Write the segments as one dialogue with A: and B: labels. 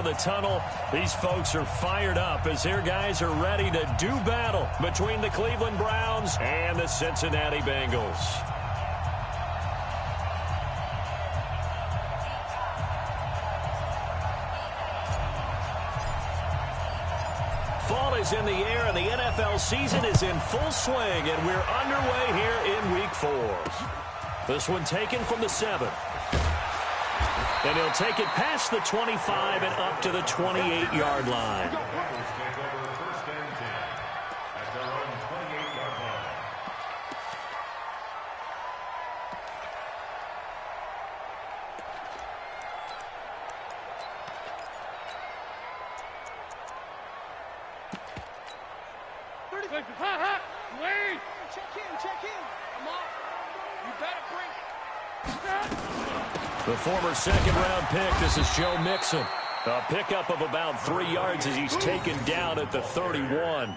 A: The tunnel, these folks are fired up as their guys are ready to do battle between the Cleveland Browns and the Cincinnati Bengals. Fall is in the air and the NFL season is in full swing, and we're underway here in Week 4. This one taken from the 7. And he'll take it past the 25 and up to the 28-yard line.
B: Wait! Check in. I'm off. You better bring it.
A: The former second-round pick, this is Joe Mixon. A pickup of about 3 yards as he's taken down at the 31.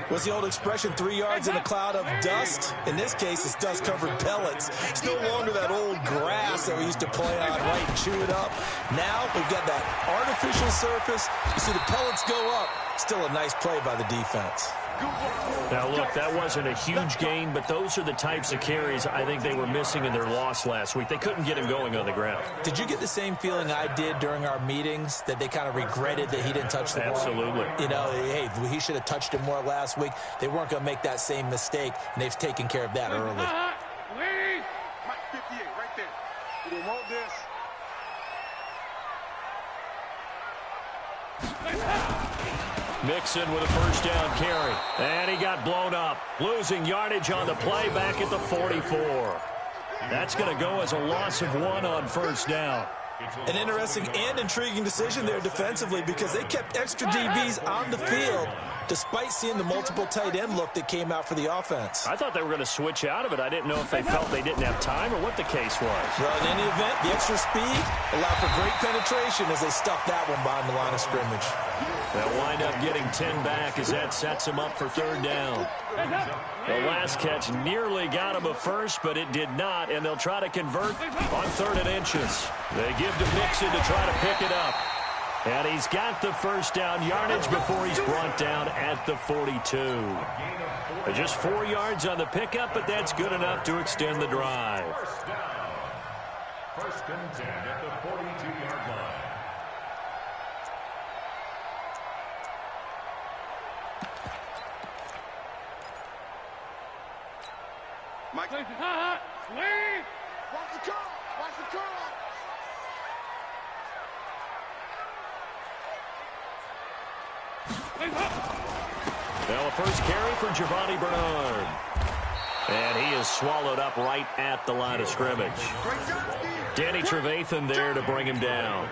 C: What's the old expression, 3 yards in a cloud of dust? In this case, it's dust-covered pellets. It's no longer that old grass that we used to play on, right, and chew it up. Now we've got that artificial surface. You see the pellets go up. Still a nice play by the defense.
A: Now, look, that wasn't a huge gain, but those are the types of carries I think they were missing in their loss last week. They couldn't get him going on the ground.
C: Did you get the same feeling I did during our meetings, that they kind of regretted that he didn't touch the ball?
A: Absolutely.
C: You know, hey, he should have touched it more last week. They weren't going to make that same mistake, and they've taken care of that early.
B: Mike 58, right there. You didn't want this.
A: Mixon with a first down carry. And he got blown up. Losing yardage on the play back at the 44. That's going to go as a loss of 1 on first down.
C: An interesting and intriguing decision there defensively, because they kept extra DBs on the field despite seeing the multiple tight end look that came out for the offense.
A: I thought they were going to switch out of it. I didn't know if they felt they didn't have time or what the case was.
C: Well, in any event, the extra speed allowed for great penetration as they stuffed that one behind the line of scrimmage.
A: They'll wind up getting 10 back as that sets them up for third down. The last catch nearly got him a first, but it did not, and they'll try to convert on 3rd and inches. They give to Mixon to try to pick it up. And he's got the first down yardage before he's brought down at the 42. Just 4 yards on the pickup, but that's good enough to extend the drive.
D: First and 10 at the 42-yard line.
B: Mike. Watch the curl. Watch the curl.
A: Now a first carry for Giovanni Bernard. And he is swallowed up right at the line of scrimmage. Danny Trevathan there to bring him down.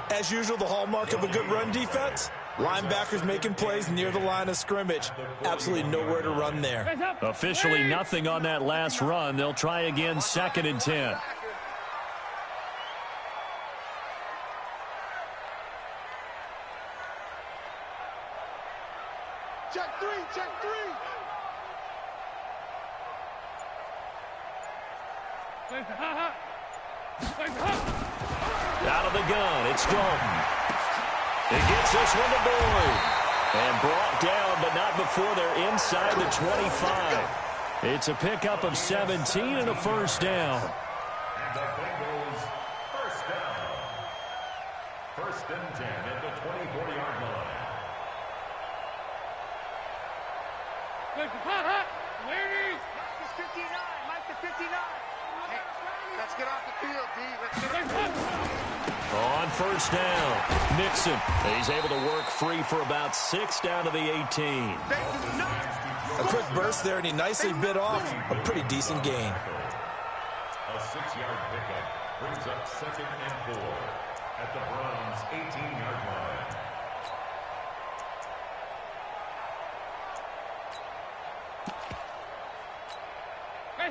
C: As usual, the hallmark of a good run defense, linebackers making plays near the line of scrimmage. Absolutely nowhere to run there.
A: Officially nothing on that last run. They'll try again, 2nd and 10.
B: Check three.
A: Out of the gun, it's Dalton. He gets this one to Boyd. And brought down, but not before they're inside the 25. It's a pickup of 17 and a first down.
D: And the Bengals first down. 1st and 10 at the 24-yard line.
B: Mike the 59. Hey, let's get off the field, D. Let's get off the field.
A: On first down, Mixon. He's able to work free for about 6 down to the 18.
C: A quick burst there, and he nicely bit off a pretty decent gain.
D: A 6-yard pickup brings up 2nd and 4 at the Brownz 18-yard line.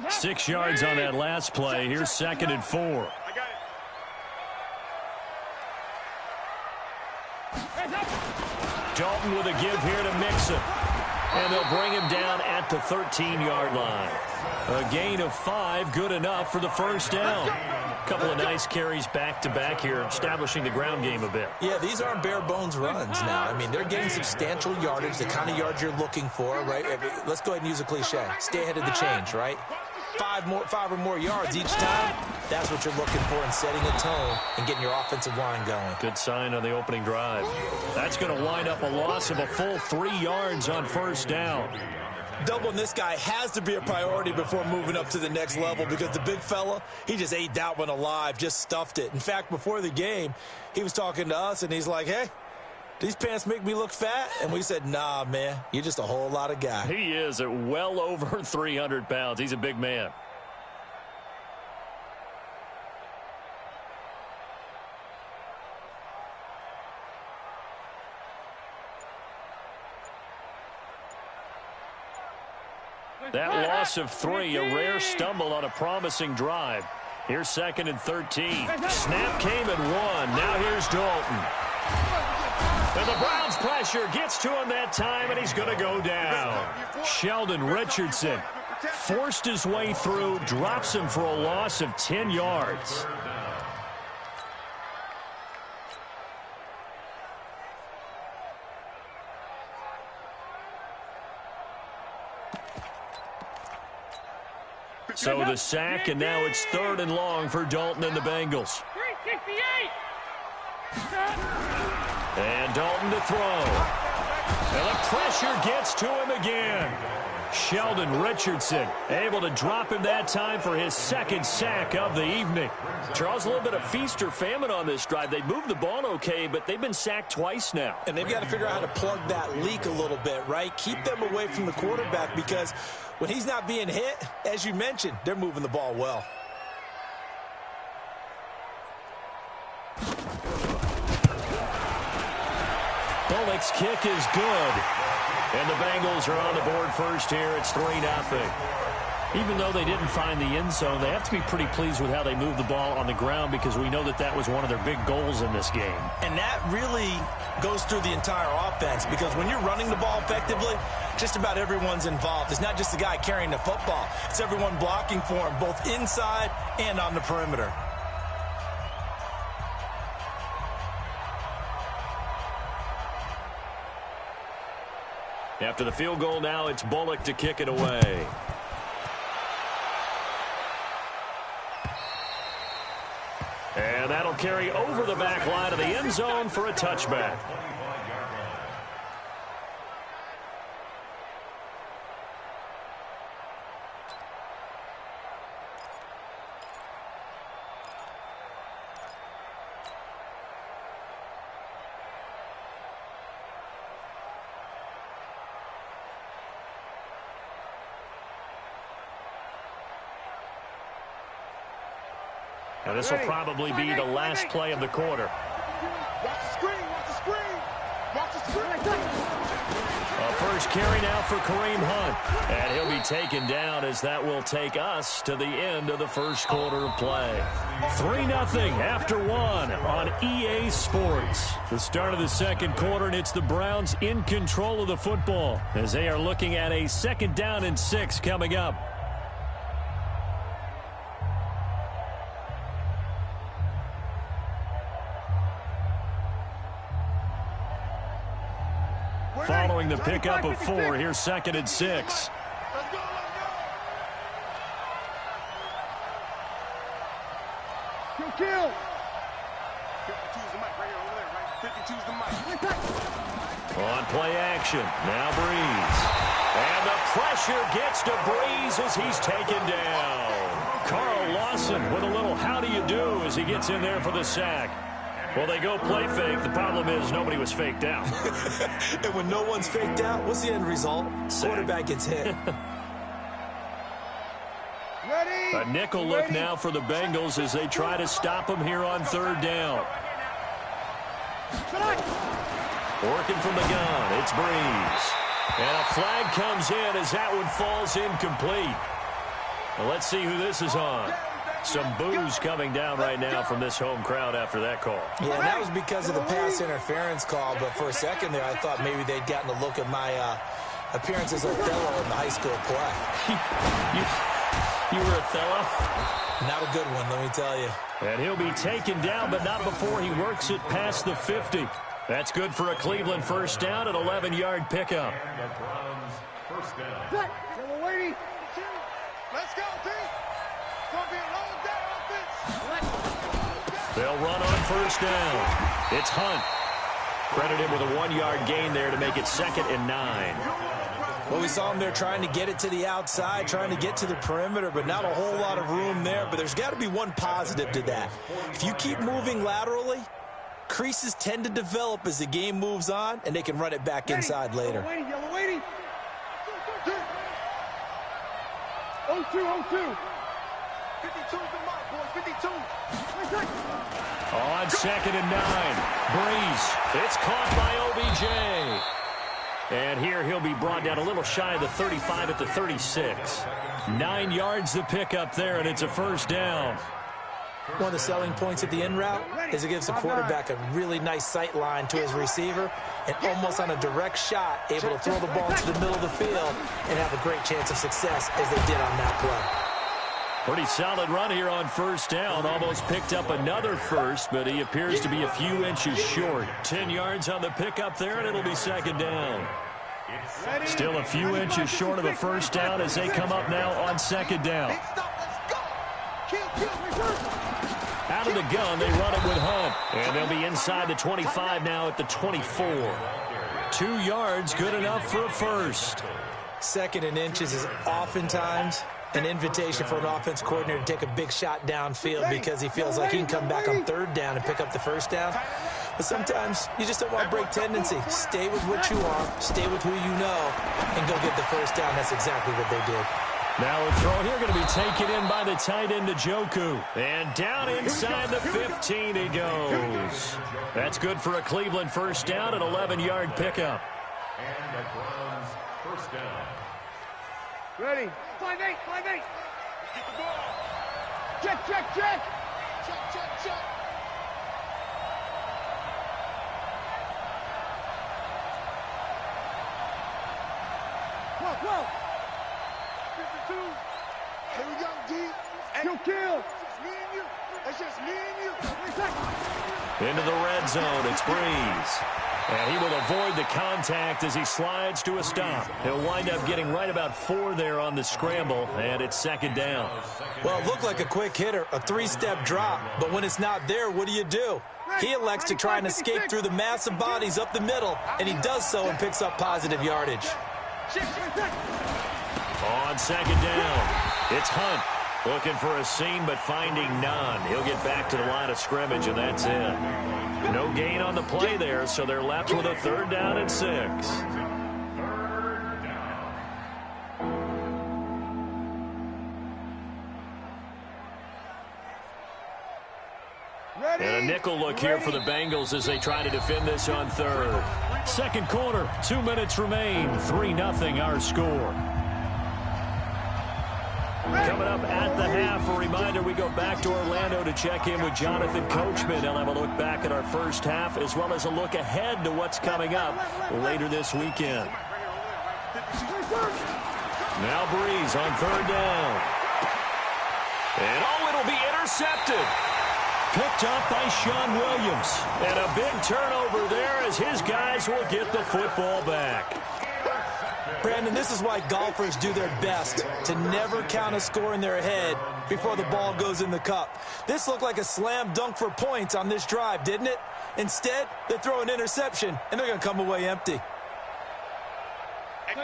A: 6 yards on that last play. Here's 2nd and 4.
B: I got it.
A: Dalton with a give here to Mixon. And they'll bring him down at the 13-yard line. A gain of 5, good enough for the first down. Couple of nice carries back-to-back here, establishing the ground game a bit.
C: Yeah, these aren't bare-bones runs now. I mean, they're getting substantial yardage, the kind of yards you're looking for, right? Let's go ahead and use a cliche. Stay ahead of the change, right? Five or more yards each time, that's what you're looking for in setting a tone and getting your offensive line going.
A: Good sign on the opening drive. That's going to wind up a loss of a full 3 yards on first down.
C: Doubling this guy has to be a priority before moving up to the next level because the big fella, he just ate that one alive, just stuffed it. In fact, before the game, he was talking to us, and he's like, hey, these pants make me look fat? And we said, nah, man, you're just a whole lot of guy.
A: He is at well over 300 pounds. He's a big man. That loss of 3, a rare stumble on a promising drive. Here's 2nd and 13. Snap came at 1. Now here's Dalton. And the Browns pressure gets to him that time, and he's going to go down. Sheldon Richardson forced his way through, drops him for a loss of 10 yards. So the sack, and now it's 3rd and long for Dalton and the Bengals. 368. And Dalton to throw. And the pressure gets to him again. Sheldon Richardson able to drop him that time for his 2nd sack of the evening. Charles, a little bit of feast or famine on this drive. They moved the ball okay, but they've been sacked twice now.
C: And they've got to figure out how to plug that leak a little bit, right? Keep them away from the quarterback because when he's not being hit, as you mentioned, they're moving the ball well.
A: Bullock's kick is good. And the Bengals are on the board first here. It's 3-0. Even though they didn't find the end zone, they have to be pretty pleased with how they moved the ball on the ground because we know that that was one of their big goals in this game.
C: And that really goes through the entire offense because when you're running the ball effectively, just about everyone's involved. It's not just the guy carrying the football. It's everyone blocking for him, both inside and on the perimeter.
A: After the field goal now, it's Bullock to kick it away. And that'll carry over the back line of the end zone for a touchback. And this will probably be the last play of the quarter.
B: Watch the screen, watch the screen. Watch the screen.
A: A first carry now for Kareem Hunt. And he'll be taken down as that will take us to the end of the first quarter of play. 3-0 after 1 on EA Sports. The start of the second quarter, and it's the Browns in control of the football as they are looking at a 2nd down and 6 coming up. Following the pickup of 4, here's 2nd and 6.
B: Let's go. Kill. 52's the mic right here over there, right? 52's the mic.
A: On play action, now Breeze. And the pressure gets to Breeze as he's taken down. Carl Lawson with a little how do you do as he gets in there for the sack. Well, they go play fake. The problem is nobody was faked out.
C: And when no one's faked out, what's the end result? Quarterback gets hit.
A: A nickel look now for the Bengals as they try to stop him here on 3rd down. Working from the gun, it's Breeze. And a flag comes in as that one falls incomplete. Well, let's see who this is on. Some boos coming down right now from this home crowd after that call.
C: Yeah, that was because of the pass interference call, but for a second there I thought maybe they'd gotten a look at my appearance as Othello in the high school play.
A: You were Othello?
C: Not a good one, let me tell you.
A: And he'll be taken down, but not before he works it past the 50. That's good for a Cleveland first down, an 11-yard pickup.
D: And the Browns first down.
B: Let's go, team. It's going to be a long day offense.
A: They'll run on first down. It's Hunt. Credit him with a 1-yard gain there to make it 2nd and 9.
C: Well, we saw him there trying to get it to the outside, trying to get to the perimeter, but not a whole lot of room there. But there's got to be one positive to that. If you keep moving laterally, creases tend to develop as the game moves on, and they can run it back inside later.
B: Yellow waiting. 0-2, 0-2. 52's the mark, boys, 52.
A: On 2nd and 9. Breeze. It's caught by OBJ. And here he'll be brought down a little shy of the 35 at the 36. 9 yards to pick up there, and it's a first down.
C: One of the selling points of the in route is it gives the quarterback a really nice sight line to his receiver and almost on a direct shot able to throw the ball to the middle of the field and have a great chance of success as they did on that play.
A: Pretty solid run here on first down. Almost picked up another first, but he appears to be a few inches short. 10 yards on the pickup there, and it'll be 2nd down. Still a few inches short of a first down as they come up now on 2nd down. Out of the gun, they run it with Hunt. And they'll be inside the 25 now at the 24. 2 yards, good enough for a first.
C: 2nd and inches is oftentimes an invitation for an offense coordinator to take a big shot downfield because he feels like he can come back on 3rd down and pick up the first down. But sometimes you just don't want to break tendency. Stay with what you are, stay with who you know, and go get the first down. That's exactly what they did.
A: Now a throw here going to be taken in by the tight end, Njoku. And down inside the 15 he goes. That's good for a Cleveland first down, an 11-yard pickup.
D: And the Browns first down.
B: Ready. 5-8, 5-8. Get the ball. Check. Check. Whoa. 52. Here we go, D. No kill. It's just me and you.
A: Into the red zone, it's Breeze. And he will avoid the contact as he slides to a stop. He'll wind up getting right about 4 there on the scramble, and it's 2nd down.
C: Well, it looked like a quick hitter, a 3-step drop. But when it's not there, what do? He elects to try and escape through the massive bodies up the middle, and he does so and picks up positive yardage.
A: On 2nd down, it's Hunt. Looking for a seam, but finding none. He'll get back to the line of scrimmage, and that's it. No gain on the play there, so they're left with a 3rd down and 6. And a nickel look here for the Bengals as they try to defend this on 3rd. 2nd quarter, 2 minutes remain. 3-0 our score. Coming up at the half, a reminder, we go back to Orlando to check in with Jonathan Coachman. He'll have a look back at our first half as well as a look ahead to what's coming up later this weekend. Now Breeze on 3rd down. And it'll be intercepted. Picked up by Sean Williams. And a big turnover there as his guys will get the football back.
C: Brandon, this is why golfers do their best to never count a score in their head before the ball goes in the cup. This looked like a slam dunk for points on this drive, didn't it? Instead, they throw an interception, and they're going to come away empty.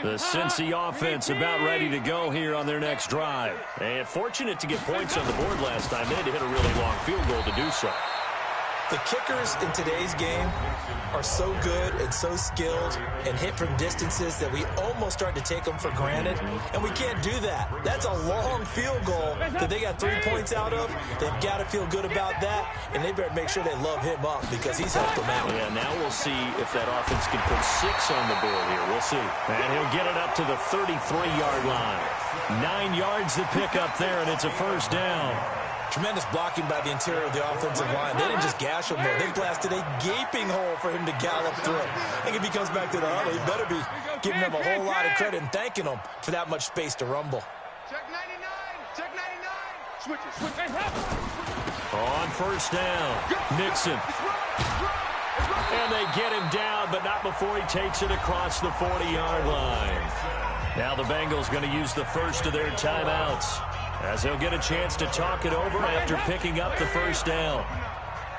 A: The Cincy offense about ready to go here on their next drive. And fortunate to get points on the board last time. They had to hit a really long field goal to do so.
C: The kickers in today's game are so good and so skilled and hit from distances that we almost start to take them for granted, and we can't do that. That's a long field goal that they got 3 points out of. They've got to feel good about that, and they better make sure they love him up because he's helped them out.
A: Yeah, now we'll see if that offense can put 6 on the board here. We'll see. And he'll get it up to the 33-yard line. 9 yards to pick up there, and it's a first down.
C: Tremendous blocking by the interior of the offensive line. They didn't just gash him there. They blasted a gaping hole for him to gallop through. I think if he comes back to the huddle, he better be giving them a whole lot of credit and thanking them for that much space to rumble.
B: Check 99. Check 99. Switch it.
A: On first down, Nixon. And they get him down, but not before he takes it across the 40-yard line. Now the Bengals going to use the first of their timeouts, as they'll get a chance to talk it over after picking up the first down.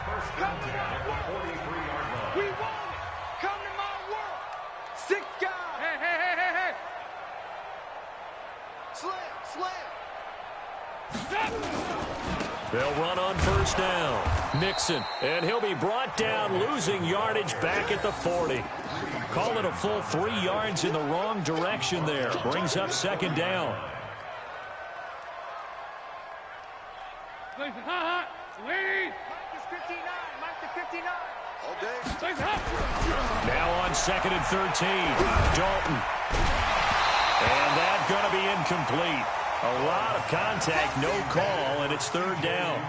D: First and 10 at the 43-yard line.
B: We want it. Come to my world. 6 guys. Hey. Slam.
A: They'll run on first down. Nixon, and he'll be brought down, losing yardage back at the 40. Call it a full 3 yards in the wrong direction there. Brings up second down.
B: Ladies. Mike is 59. All day.
A: Now on second and 13. Dalton. And that's going to be incomplete. A lot of contact, no call, and it's third down.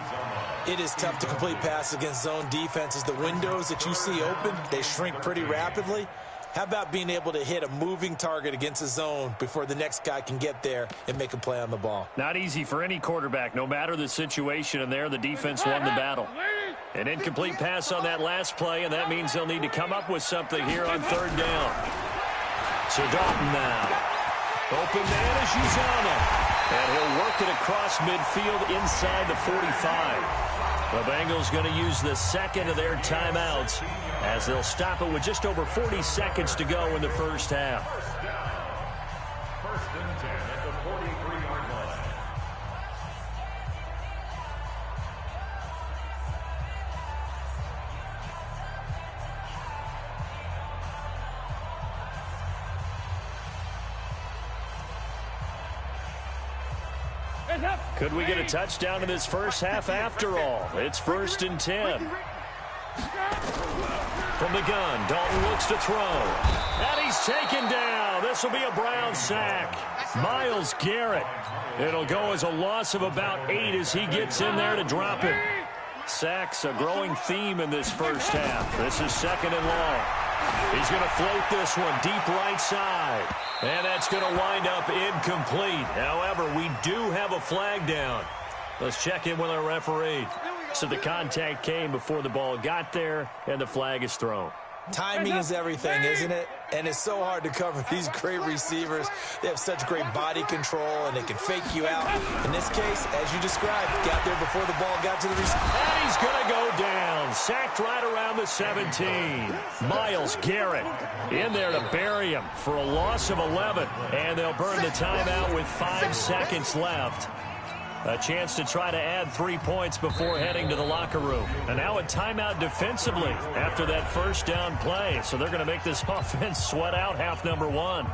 C: It is tough to complete passes against zone defenses. The windows that you see open, they shrink pretty rapidly. How about being able to hit a moving target against a zone before the next guy can get there and make a play on the ball?
A: Not easy for any quarterback, no matter the situation, and there the defense won the battle. An incomplete pass on that last play, and that means they'll need to come up with something here on third down. So Dalton now. Open man is Uzama. And he'll work it across midfield inside the 45. The Bengals going to use the second of their timeouts as they'll stop it with just over 40 seconds to go in the first half.
D: First and 10 at the 43-yard line.
A: Could we get a touchdown in this first half after all? It's first and 10. From the gun, Dalton looks to throw. And he's taken down. This will be a Brownz sack. Myles Garrett. It'll go as a loss of about 8 as he gets in there to drop it. Sacks a growing theme in this first half. This is second and long. He's going to float this one deep right side. And that's going to wind up incomplete. However, we do have a flag down. Let's check in with our referee. So the contact came before the ball got there, and the flag is thrown.
C: Timing is everything, isn't it? And it's so hard to cover these great receivers. They have such great body control, and they can fake you out. In this case, as you described, got there before the ball got to the receiver.
A: And he's going to go down. Sacked right around the 17. Myles Garrett in there to bury him for a loss of 11. And they'll burn the timeout with 5 seconds left. A chance to try to add 3 points before heading to the locker room. And now a timeout defensively after that first down play. So they're going to make this offense sweat out half number 1.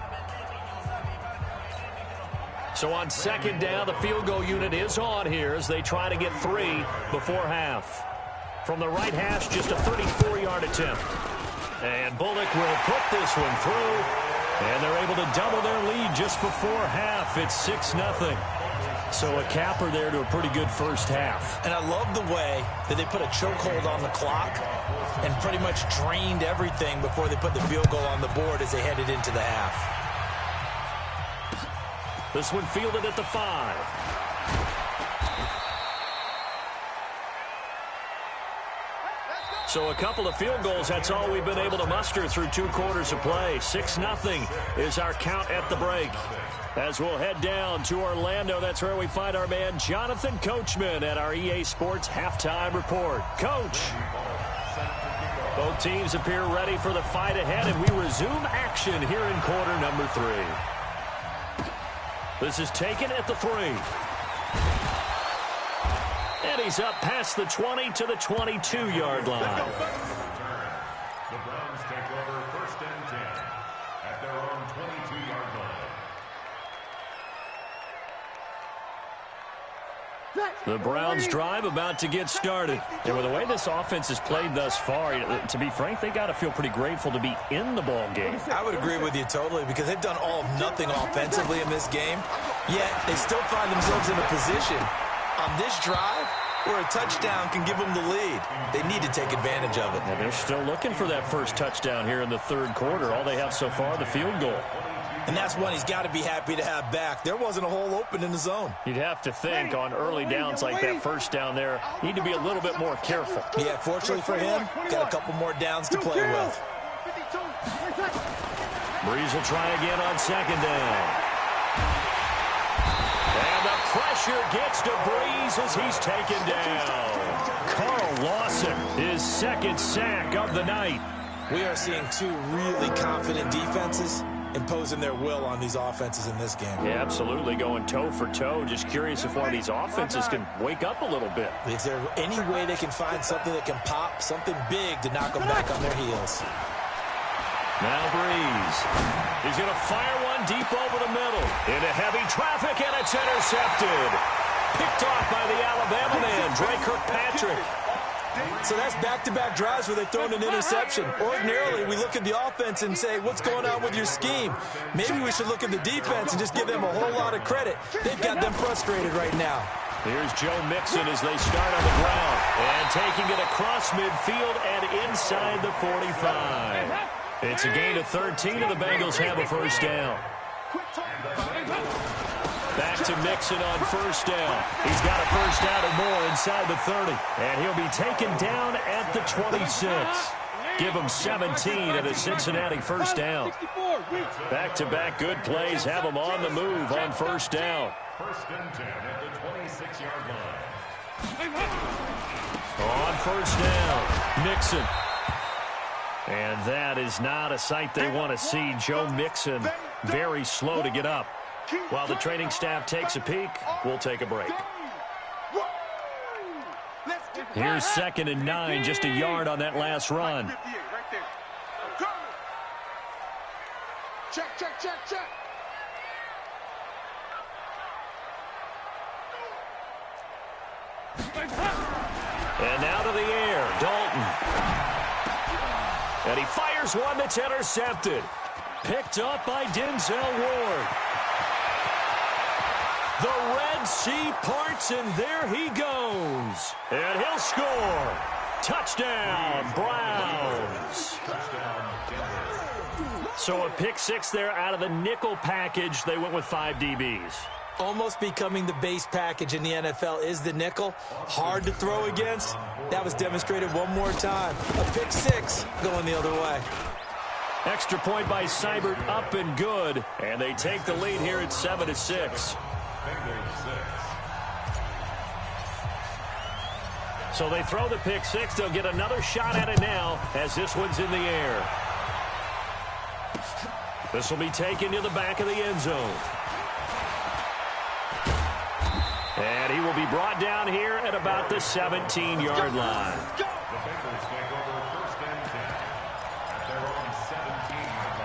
A: So on second down, the field goal unit is on here as they try to get 3 before half. From the right hash, just a 34-yard attempt. And Bullock will put this one through. And they're able to double their lead just before half. It's 6-0. So a capper there to a pretty good first half.
C: And I love the way that they put a chokehold on the clock and pretty much drained everything before they put the field goal on the board as they headed into the half.
A: This one fielded at the 5. So a couple of field goals, that's all we've been able to muster through 2 quarters of play. 6-0 is our count at the break. As we'll head down to Orlando, that's where we find our man Jonathan Coachman at our EA Sports Halftime Report. Coach. Both teams appear ready for the fight ahead, and we resume action here in quarter number 3. This is taken at the 3. And he's up past the 20 to the 22-yard line.
D: The Browns take over first and 10 at their own 22-yard line.
A: The Browns drive about to get started. And with the way this offense has played thus far, to be frank, they got to feel pretty grateful to be in the ball game.
C: I would agree with you totally because they've done all of nothing offensively in this game, yet they still find themselves in a position on this drive where a touchdown can give them the lead. They need to take advantage of it.
A: And they're still looking for that first touchdown here in the third quarter. All they have so far, the field goal.
C: And that's one he's got to be happy to have back. There wasn't a hole open in the zone.
A: You'd have to think on early downs like that first down there, need to be a little bit more careful.
C: Yeah, fortunately for him, got a couple more downs to play with.
A: Breeze will try again on second down. And the pressure gets to Breeze as he's taken down. Carl Lawson, his second sack of the night.
C: We are seeing two really confident defenses imposing their will on these offenses in this game.
A: Yeah, absolutely, going toe for toe. Just curious if one of these offenses can wake up a little bit.
C: Is there any way they can find something that can pop, something big to knock them back on their heels?
A: Now Breeze. He's going to fire one deep over the middle. Into heavy traffic, and it's intercepted. Picked off by the Alabama man, Dre Kirkpatrick.
C: So that's back-to-back drives where they've thrown an interception. Ordinarily, we look at the offense and say, what's going on with your scheme? Maybe we should look at the defense and just give them a whole lot of credit. They've got them frustrated right now.
A: Here's Joe Mixon as they start on the ground. And taking it across midfield and inside the 45. It's a gain of 13, and the Bengals have a first down. Back to Mixon on first down. He's got a first down and more inside the 30. And he'll be taken down at the 26. Give him 17 and a Cincinnati first down. Back-to-back good plays have him on the move on first down.
D: First and 10 at the 26-yard line.
A: On first down, Mixon. And that is not a sight they want to see. Joe Mixon very slow to get up. While the training staff takes a peek, we'll take a break. Here's 2nd and 9, just a yard on that last run.
B: Check, check, check, check.
A: And now to the air, Dalton. And he fires one that's intercepted. Picked up by Denzel Ward. The Red Sea parts, and there he goes. And he'll score. Touchdown, Brownz. So a pick six there out of the nickel package. They went with 5 DBs.
C: Almost becoming the base package in the NFL is the nickel. Hard to throw against. That was demonstrated one more time. A pick six going the other way.
A: Extra point by Seibert, up and good. And they take the lead here at 7-6. So they throw the pick six. They'll get another shot at it now as this one's in the air. This will be taken to the back of the end zone. And he will be brought down here at about the 17-yard line.
D: The Bengals take over first and 10 at their own 17-yard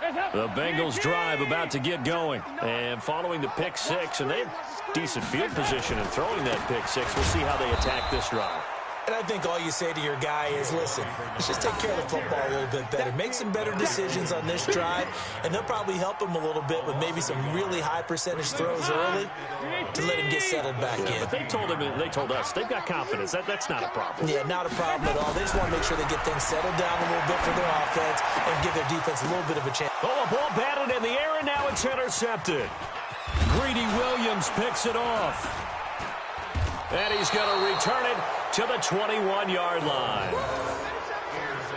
D: line.
A: The Bengals drive about to get going. And following the pick six, and they have decent field position in throwing that pick six. We'll see how they attack this drive.
C: And I think all you say to your guy is, listen, let's just take care of the football a little bit better. Make some better decisions on this drive, and they'll probably help him a little bit with maybe some really high percentage throws early to let him get settled back in.
A: But they told us they've got confidence. That's not a problem.
C: Yeah, not a problem at all. They just want to make sure they get things settled down a little bit for their offense and give their defense a little bit of a chance.
A: Oh, a ball batted in the air, and now it's intercepted. Greedy Williams picks it off. And he's going to return it to the 21-yard line.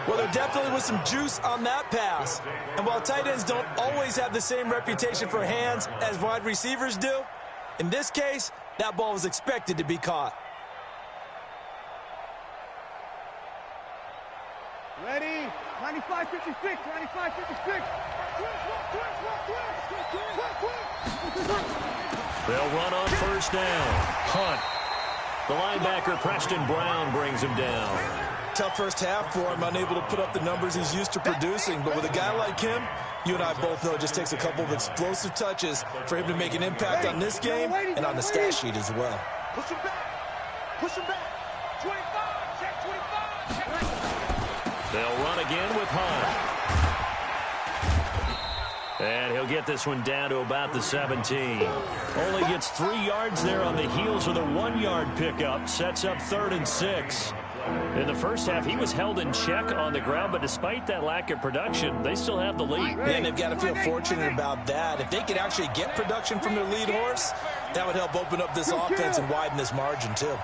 C: Well, there definitely was some juice on that pass. And while tight ends don't always have the same reputation for hands as wide receivers do, in this case, that ball was expected to be caught.
B: Ready? 95-56, 95-56.
A: They'll run on first down. Hunt. The linebacker, Preston Brown, brings him down.
C: Tough first half for him, unable to put up the numbers he's used to producing. But with a guy like him, you and I both know it just takes a couple of explosive touches for him to make an impact on this game and on the stat sheet as well.
B: Push him back. Push him back. 25. Check 25.
A: They'll run again with Hunt. And he'll get this one down to about the 17. Only gets 3 yards there on the heels of the 1-yard pickup. Sets up 3rd and 6. In the first half, he was held in check on the ground, but despite that lack of production, they still have the lead.
C: And they've got to feel fortunate about that. If they could actually get production from their lead horse, that would help open up this offense and widen this margin, too.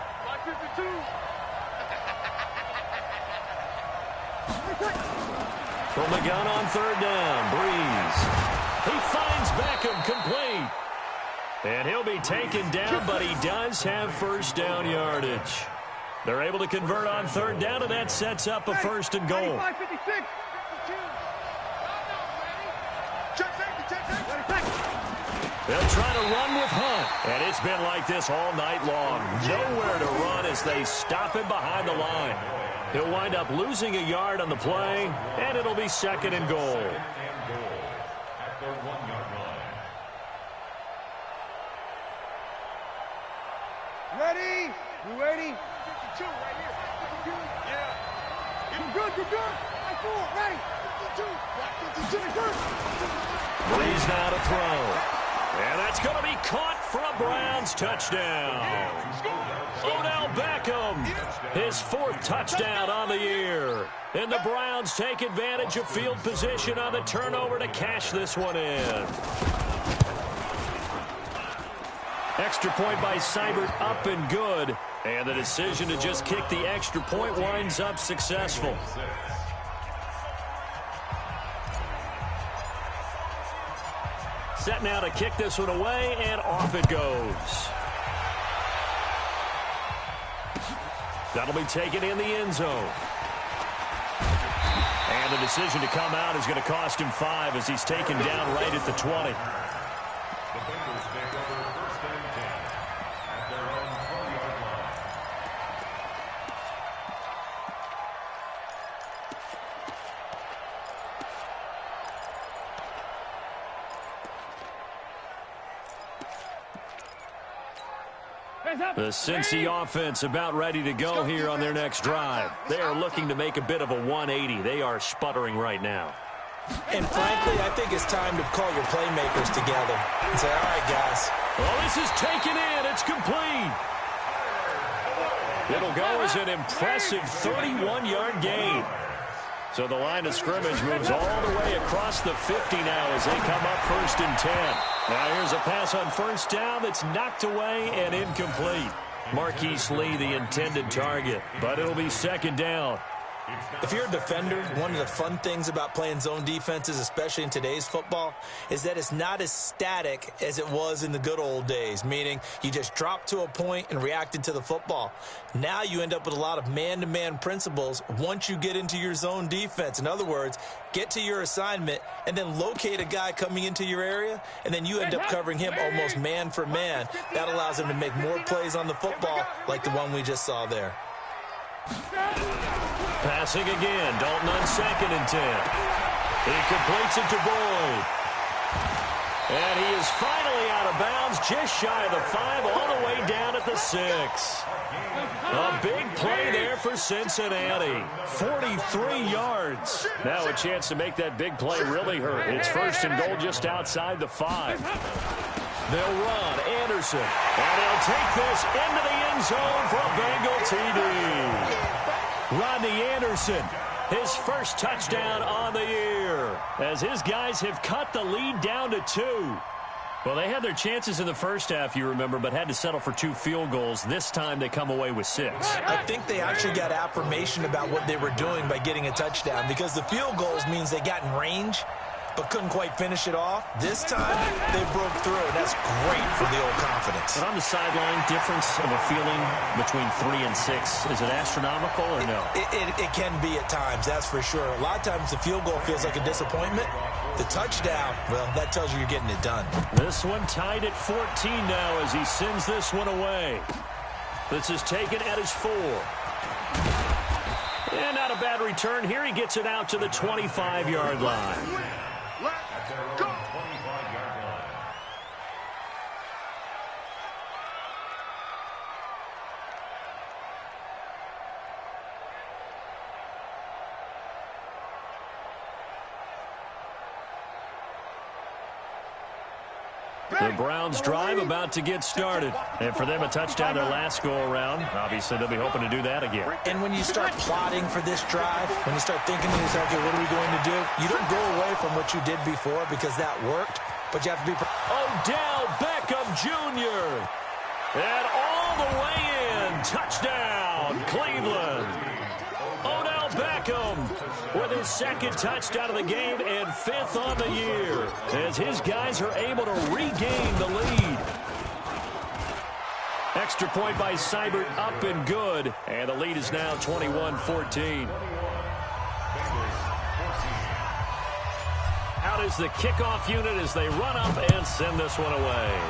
A: From the gun on 3rd down, Breeze. He finds Beckham complete. And he'll be taken down, but he does have first down yardage. They're able to convert on 3rd down, and that sets up a 1st and goal. They'll try to run with Hunt. And it's been like this all night long. Nowhere to run as they stop him behind the line. He'll wind up losing a yard on the play, and it'll be 2nd and goal.
D: At their 1-yard line.
B: Ready? You ready? 52 right here. Yeah. You're good. You're good. I fool. Ready? 52. 52. Good.
A: Breeze now to throw. And that's going to be caught for a Brownz touchdown. Odell Beckham, his 4th touchdown on the year. And the Browns take advantage of field position on the turnover to cash this one in. Extra point by Seibert, up and good. And the decision to just kick the extra point winds up successful. Set now to kick this one away, and off it goes. That'll be taken in the end zone. And the decision to come out is going to cost him 5 as he's taken down right at the 20.
D: The Bengals take over 1st and 10 at their own 20-yard line.
A: The Cincy offense about ready to go here on their next drive. They are looking to make a bit of a 180. They are sputtering right now.
C: And frankly, I think it's time to call your playmakers together and say, all right, guys.
A: Well, this is taken in. It's complete. It'll go as an impressive 31-yard gain. So the line of scrimmage moves all the way across the 50 now as they come up 1st and 10. Now here's a pass on 1st down that's knocked away and incomplete. Marquise Lee, the intended target, but it'll be 2nd down.
C: If you're a defender, one of the fun things about playing zone defenses, especially in today's football, is that it's not as static as it was in the good old days, meaning you just dropped to a point and reacted to the football. Now you end up with a lot of man-to-man principles once you get into your zone defense. In other words, get to your assignment and then locate a guy coming into your area, and then you end up covering him almost man for man. That allows him to make more plays on the football like the one we just saw there.
A: Passing again, Dalton on 2nd and 10. He completes it to Boyd. And he is finally out of bounds, just shy of the 5, all the way down at the 6. A big play there for Cincinnati. 43 yards. Now a chance to make that big play really hurt. It's 1st and goal just outside the 5. They'll run Anderson. And he'll take this into the end zone for a Bengal TD. Rodney Anderson, his 1st touchdown on the year, as his guys have cut the lead down to 2. Well, they had their chances in the first half, you remember, but had to settle for 2 field goals. This time they come away with 6.
C: I think they actually got affirmation about what they were doing by getting a touchdown, because the field goals means they got in range but couldn't quite finish it off. This time, they broke through, and that's great for the old confidence.
A: But on the sideline, difference of a feeling between 3 and 6, is it astronomical or no?
C: It can be at times, that's for sure. A lot of times the field goal feels like a disappointment. The touchdown, well, that tells you you're getting it done.
A: This one tied at 14 now as he sends this one away. This is taken at his 4. And not a bad return here. He gets it out to the 25-yard line.
D: At their own 25-yard line.
A: The Browns drive about to get started. And for them, a touchdown their last go-around. Obviously, they'll be hoping to do that again.
C: And when you start plotting for this drive, when you start thinking to yourself, okay, what are we going to do? You don't go away from what you did before because that worked, but you have to be...
A: Odell Beckham Jr. And all the way in. Touchdown, Cleveland. Odell Beckham with his second touchdown of the game and 5th on the year as his guys are able to regain the lead. Extra point by Seibert, up and good. And the lead is now 21-14. Out is the kickoff unit as they run up and send this one away.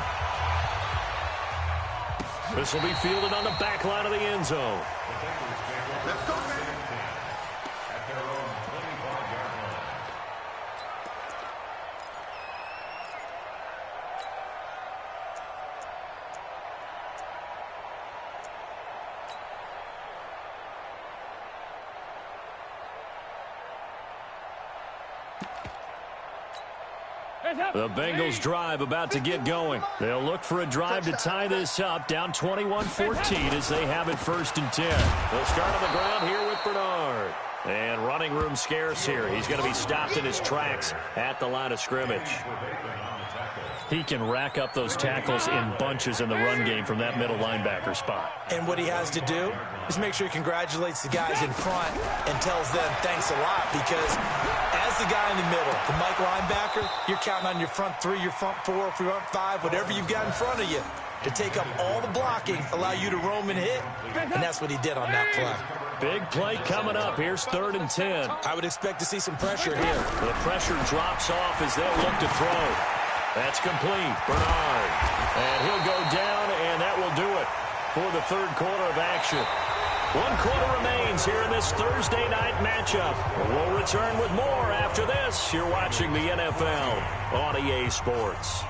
A: This will be fielded on the back line of the end zone.
B: Let's go, man.
D: At their own 25-yard line.
A: The Bengals drive about to get going. They'll look for a drive to tie this up, down 21-14 as they have it 1st and 10. They'll start on the ground here with Bernard. And running room scarce here. He's going to be stopped in his tracks at the line of scrimmage. He can rack up those tackles in bunches in the run game from that middle linebacker spot.
C: And what he has to do is make sure he congratulates the guys in front and tells them thanks a lot, because as the guy in the middle, the Mike linebacker, you're counting on your front 3, your front 4, front 5, whatever you've got in front of you to take up all the blocking, allow you to roam and hit, and that's what he did on that play.
A: Big play coming up. Here's 3rd and 10.
C: I would expect to see some pressure here.
A: The pressure drops off as they'll look to throw. That's complete. Bernard. And he'll go down, and that will do it for the 3rd quarter of action. 1 quarter remains here in this Thursday night matchup. We'll return with more after this. You're watching the NFL on EA Sports.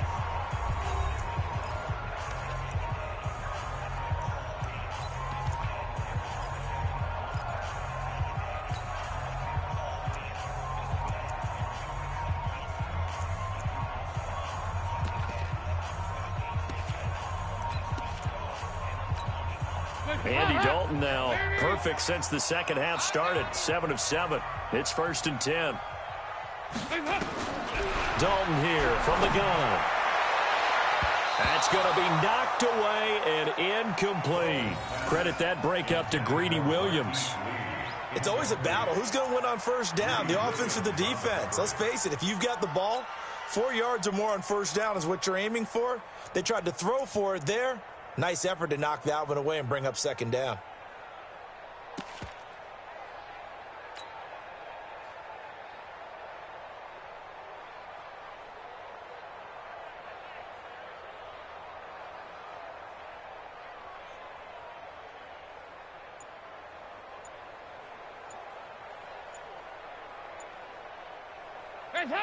A: Andy Dalton now perfect since the second half started. 7 of 7. It's 1st and 10. Dalton here from the gun. That's going to be knocked away and incomplete. Credit that breakup to Greedy Williams.
C: It's always a battle. Who's going to win on 1st down, the offense or the defense? Let's face it, if you've got the ball, 4 yards or more on 1st down is what you're aiming for. They tried to throw for it there. Nice effort to knock that one away and bring up 2nd down.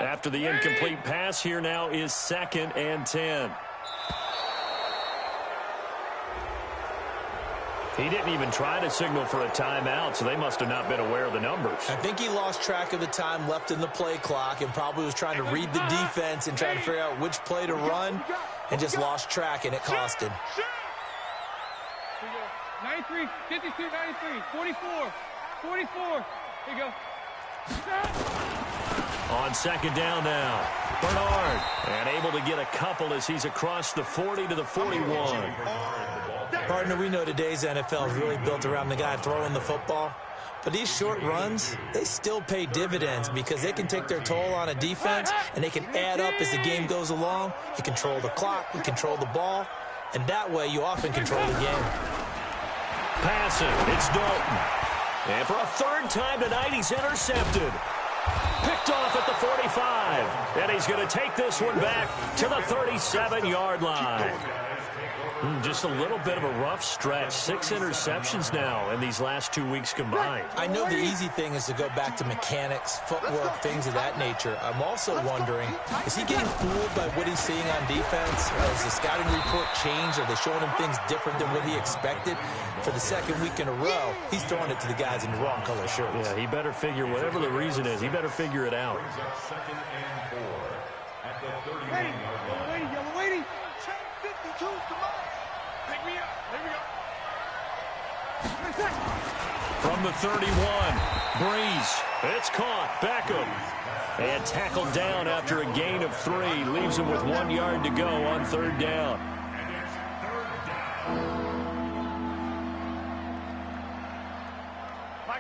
A: After the incomplete pass, here now is 2nd and 10. He didn't even try to signal for a timeout, so they must have not been aware of the numbers.
C: I think he lost track of the time left in the play clock and probably was trying to read the defense and trying to figure out which play to run and just lost track, and it cost him.
B: 93, 52, 93, 44, 44. Here you go.
A: On 2nd down now, Bernard. And able to get a couple as he's across the 40 to the 41.
C: Partner, we know today's NFL is really built around the guy throwing the football. But these short runs, they still pay dividends because they can take their toll on a defense and they can add up as the game goes along. You control the clock, you control the ball, and that way you often control the game.
A: Passing, it's Dalton. And for a 3rd time tonight, he's intercepted. Picked off at the 45. And he's going to take this one back to the 37-yard line. Just a little bit of a rough stretch. 6 interceptions now in these last 2 weeks combined.
C: I know the easy thing is to go back to mechanics, footwork, things of that nature. I'm also wondering, is he getting fooled by what he's seeing on defense? Has the scouting report changed? Are they showing him things different than what he expected? For the 2nd week in a row, he's throwing it to the guys in the wrong color shirts.
A: Yeah, he better figure, whatever the reason is, he better figure it out.
D: Brings up 2nd and 4 at the 31-yard line.
B: Yellow lady. Pick me up. Here we go.
A: From the 31, Breeze. It's caught. Beckham. And tackled down after a gain of 3. Leaves him with 1 yard to go on 3rd down.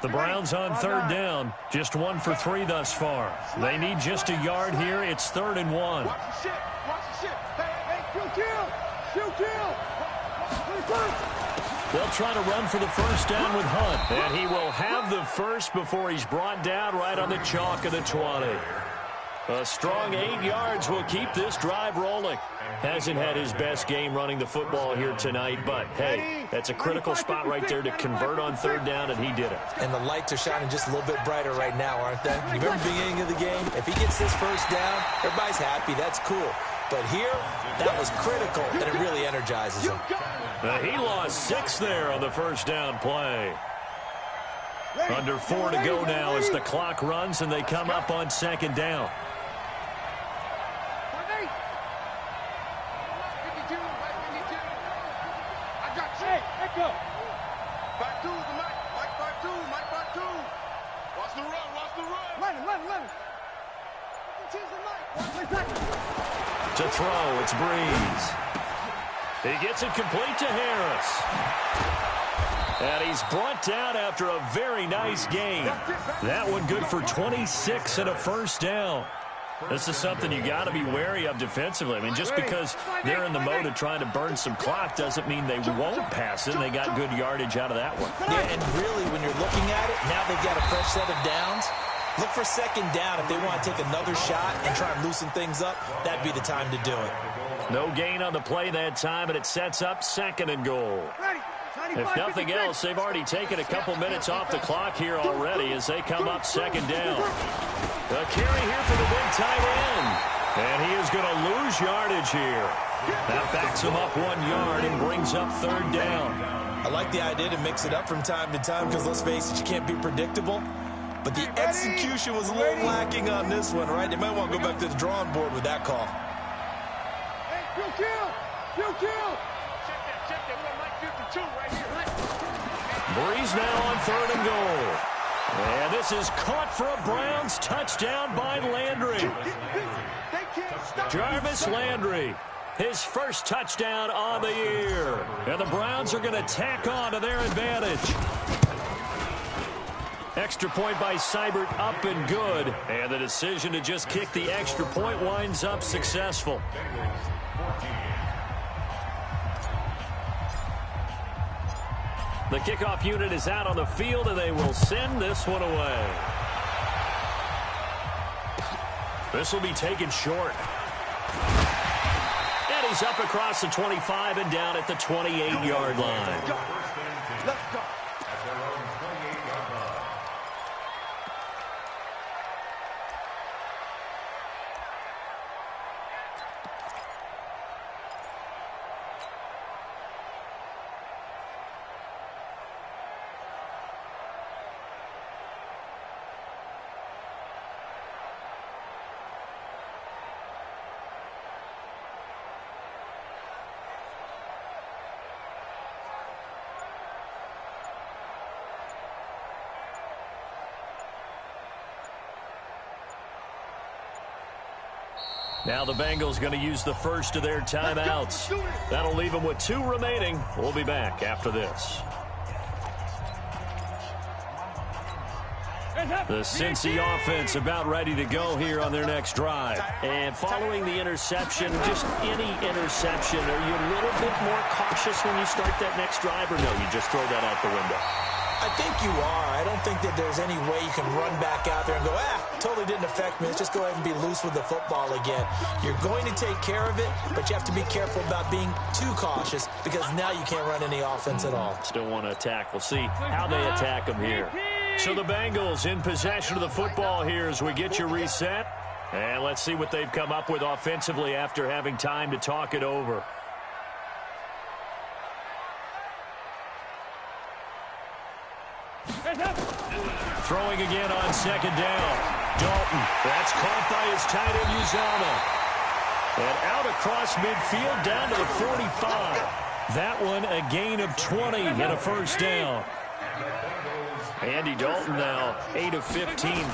A: The Browns on 3rd down. Just 1 for 3 thus far. They need just a yard here. It's 3rd and 1.
B: Watch the shit. Watch the shit. Hey, kill.
A: They'll try to run for the first down with Hunt. And he will have the first before he's brought down right on the chalk of the 20. A strong 8 yards will keep this drive rolling. Hasn't had his best game running the football here tonight, but hey, that's a critical spot right there to convert on 3rd down, and he did it.
C: And the lights are shining just a little bit brighter right now, aren't they? Remember the beginning of the game? If he gets this first down, everybody's happy. That's cool. But here, that was critical, and it really energizes him.
A: He lost 6 there on the first down play. Under 4 to go now as the clock runs, and they come up on 2nd down.
B: Back two, Mike back two. Watch the run. Let him.
A: To throw, it's Breeze. He gets it complete to Harris. And he's brought down after a very nice game. That one good for 26 and a first down. This is something you got to be wary of defensively. I mean, just because they're in the mode of trying to burn some clock doesn't mean they won't pass it. They got good yardage out of that one.
C: Yeah, and really, when you're looking at it, now they've got a fresh set of downs. Look for 2nd down. If they want to take another shot and try and loosen things up, that'd be the time to do it.
A: No gain on the play that time, and it sets up 2nd and goal. If nothing else, they've already taken a couple minutes off the clock here already as they come up 2nd down. A carry here for the big tight end. And he is going to lose yardage here. That backs him up 1 yard and brings up 3rd down.
C: I like the idea to mix it up from time to time because, let's face it, you can't be predictable. But the execution was a little lacking on this one, right? They might want to go back to the drawing board with that call.
B: Hey, kill. Check that. We got Mike 52 right here.
A: Breeze now on 3rd and goal. And this is caught for a Browns touchdown by Landry. Jarvis Landry, his first touchdown on the year. And the Browns are going to tack on to their advantage. Extra point by Seibert up and good. And the decision to just kick the extra point winds up successful. The kickoff unit is out on the field, and they will send this one away. This will be taken short. And he's up across the 25 and down at the 28-yard line.
B: Let's go.
A: Now the Bengals going to use the first of their timeouts. That'll leave them with 2 remaining. We'll be back after this. The Cincy offense about ready to go here on their next drive. And following the interception, just any interception, are you a little bit more cautious when you start that next drive, or no, you just throw that out the window?
C: I think you are. I don't think that there's any way you can run back out there and go, totally didn't affect me. Let's just go ahead and be loose with the football again. You're going to take care of it, but you have to be careful about being too cautious because now you can't run any offense at all.
A: Still want to attack. We'll see how they attack them here. So the Bengals in possession of the football here as we get you reset. And let's see what they've come up with offensively after having time to talk it over. Throwing again on 2nd down. Dalton. That's caught by his tight end, Uzama. And out across midfield down to the 45. That one a gain of 20 and a first down. Andy Dalton now 8 of 15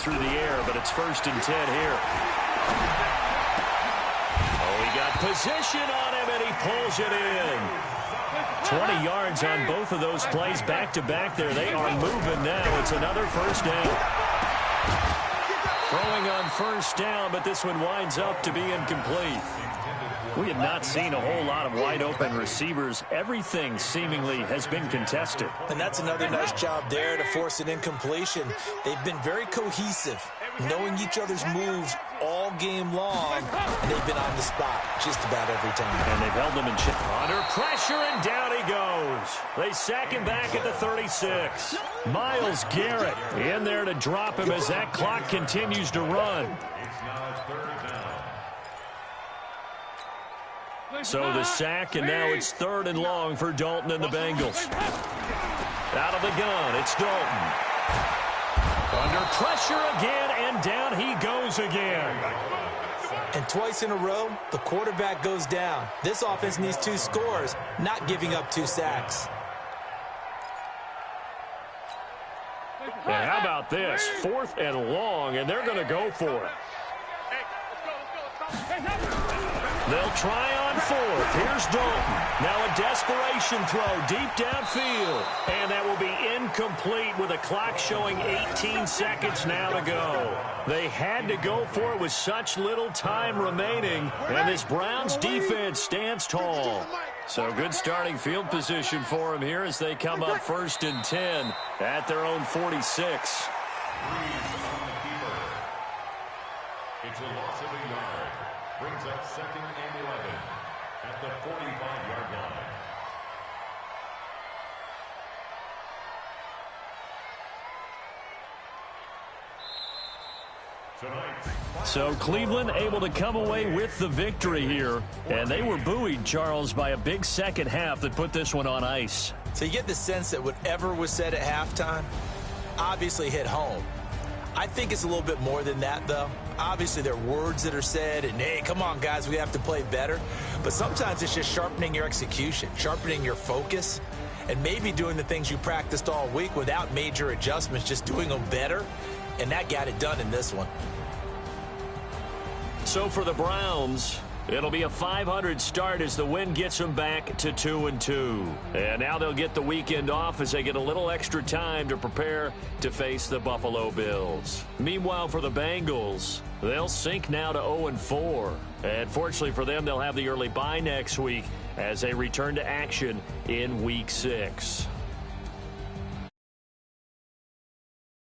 A: through the air, but it's 1st and 10 here. Oh, he got position on him, and he pulls it in. 20 yards on both of those plays back-to-back there. They are moving now. It's another first down. Throwing on first down, but this one winds up to be incomplete. We have not seen a whole lot of wide-open receivers. Everything seemingly has been contested.
C: And that's another nice job there to force an incompletion. They've been very cohesive, knowing each other's moves all game long, and they've been on the spot just about every time.
A: And they've held them in check. Under pressure, and down he goes. They sack him back at the 36. Myles Garrett in there to drop him as that clock continues to run. So the sack, and now it's 3rd and long for Dalton and the Bengals. Out of the gun, it's Dalton. Under pressure again, and down he goes again.
C: And twice in a row, the quarterback goes down. This offense needs 2 scores, not giving up 2 sacks.
A: And how about this? 4th and long, and they're going to go for it. They'll try on 4th. Here's Dalton. Now a desperation throw deep downfield. And that will be incomplete with a clock showing 18 seconds now to go. They had to go for it with such little time remaining. And this Browns defense stands tall. So good starting field position for them here as they come up 1st and 10 at their own 46.
D: It's a loss of a yard. Brings up 2nd and 11 at the 45-yard line.
A: So Cleveland able to come away with the victory here. And they were buoyed, Charles, by a big second half that put this one on ice.
C: So you get the sense that whatever was said at halftime obviously hit home. I think it's a little bit more than that, though. Obviously, there are words that are said, and, hey, come on, guys, we have to play better. But sometimes it's just sharpening your execution, sharpening your focus, and maybe doing the things you practiced all week without major adjustments, just doing them better. And that got it done in this one.
A: So for the Browns, it'll be a .500 start as the win gets them back to 2-2. And now they'll get the weekend off as they get a little extra time to prepare to face the Buffalo Bills. Meanwhile, for the Bengals, they'll sink now to 0-4. And fortunately for them, they'll have the early bye next week as they return to action in Week 6.